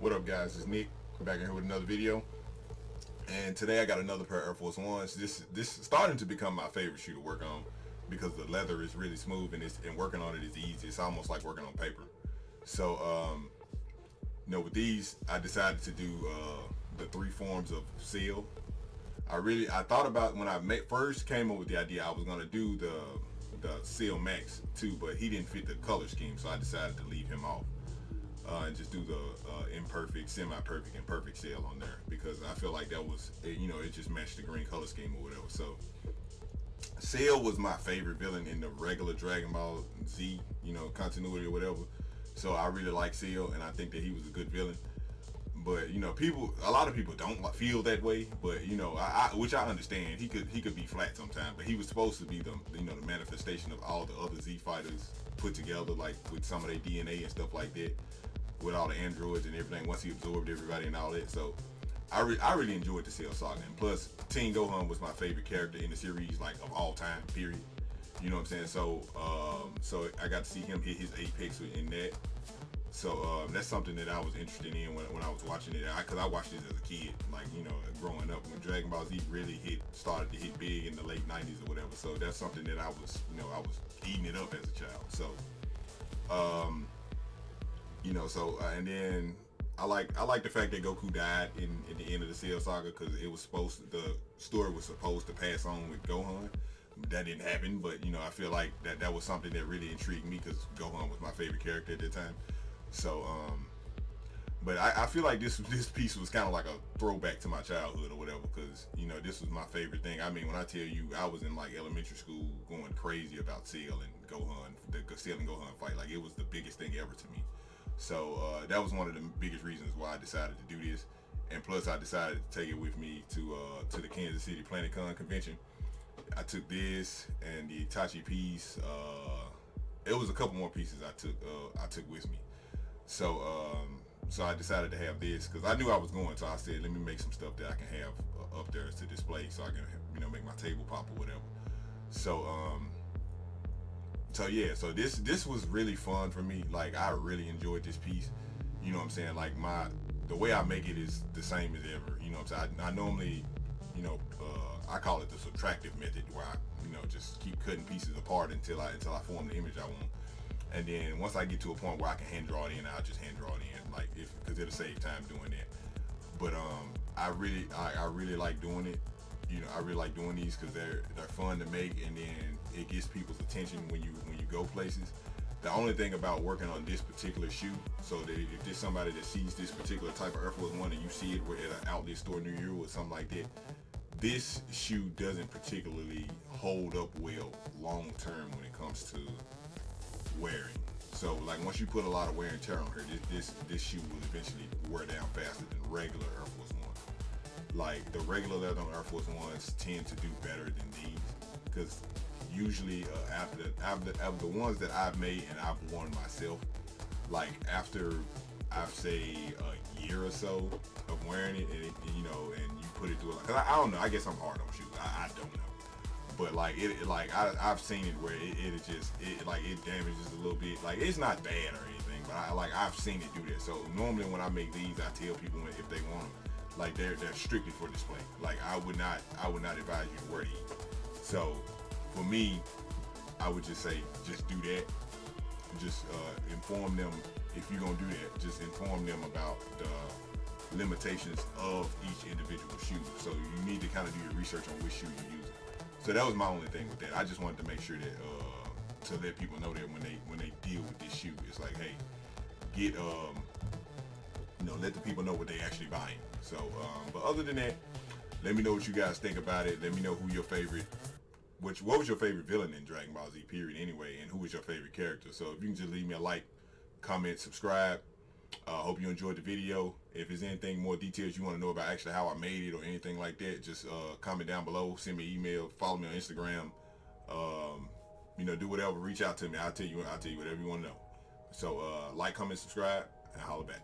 What up, guys? It's Nick. I'm back in here with another video, and today I got another pair of Air Force Ones. This is starting to become my favorite shoe to work on because the leather is really smooth and working on it is easy. It's almost like working on paper. So, with these, I decided to do the three forms of seal. I thought about when I first came up with the idea, I was gonna do the Seal Max too, but he didn't fit the color scheme, so I decided to leave him off. And just do the imperfect, semi-perfect, and perfect seal on there because I feel like that was, it just matched the green color scheme or whatever. So Seal was my favorite villain in the regular Dragon Ball Z, continuity or whatever. So I really like Seal, and I think that he was a good villain. But a lot of people don't feel that way. But which I understand. He could be flat sometimes, but he was supposed to be the manifestation of all the other Z fighters put together, like with some of their DNA and stuff like that, with all the androids and everything. Once he absorbed everybody and all that, so I really enjoyed the Cell Saga. And plus, Teen Gohan was my favorite character in the series, like of all time. Period. You know what I'm saying? So so I got to see him hit his apex in that. So that's something that I was interested in when I was watching it, because I watched this as a kid, like growing up when Dragon Ball Z really started to hit big in the late '90s or whatever. So that's something that I was eating it up as a child. So and then I like the fact that Goku died in the end of the Cell Saga, because the story was supposed to pass on with Gohan. That didn't happen, but I feel like that was something that really intrigued me because Gohan was my favorite character at the time. So but I feel like this piece was kind of like a throwback to my childhood or whatever, because this was my favorite thing. I mean, when I tell you I was in like elementary school going crazy about Cell and Gohan, the Cell and Gohan fight, like it was the biggest thing ever to me. So that was one of the biggest reasons why I decided to do this. And plus I decided to take it with me to the Kansas City PlanetCon convention. I took this and the Itachi piece. It was a couple more pieces I took with me. So I decided to have this because I knew I was going. So I said, let me make some stuff that I can have up there to display, so I can make my table pop or whatever. So yeah. So this was really fun for me. Like I really enjoyed this piece. You know what I'm saying? Like the way I make it is the same as ever. You know what I'm saying? I normally, I call it the subtractive method, where I just keep cutting pieces apart until I form the image I want. And then once I get to a point where I can hand draw it in, I'll just hand draw it in, like because it'll save time doing that. But I really like doing it. I really like doing these because they're fun to make, and then it gets people's attention when you go places. The only thing about working on this particular shoe, so that if there's somebody that sees this particular type of Air Force One and you see it at an outlet store near you or something like that, this shoe doesn't particularly hold up well long term when it comes to wearing. So like once you put a lot of wear and tear on her, this shoe will eventually wear down faster than regular Air Force One. Like the regular leather on Air Force Ones tend to do better than these, because usually after the ones that I've made and I've worn myself, like after I'd say a year or so of wearing it, and you put it through, because I don't know, I guess I'm hard on shoes, I don't know. But like I've seen it where it damages a little bit. Like it's not bad or anything, but I've seen it do that. So normally when I make these, I tell people if they want them, like they're strictly for display. Like I would not advise you to wear these. So for me, I would just say just do that. Just inform them if you're gonna do that. Just inform them about the limitations of each individual shoe. So you need to kind of do your research on which shoe you're using. So that was my only thing with that. I just wanted to make sure that to let people know that when they deal with this shoe, it's like, hey, get let the people know what they actually buying. So but other than that, let me know what you guys think about it. Let me know who your favorite, what was your favorite villain in Dragon Ball Z period anyway, and who was your favorite character. So if you can just leave me a like, comment, subscribe. Hope you enjoyed the video. If there's anything more details you want to know about actually how I made it or anything like that, just comment down below, send me an email, follow me on Instagram, do whatever, reach out to me. I'll tell you whatever you want to know. So like, comment, subscribe, and holla back.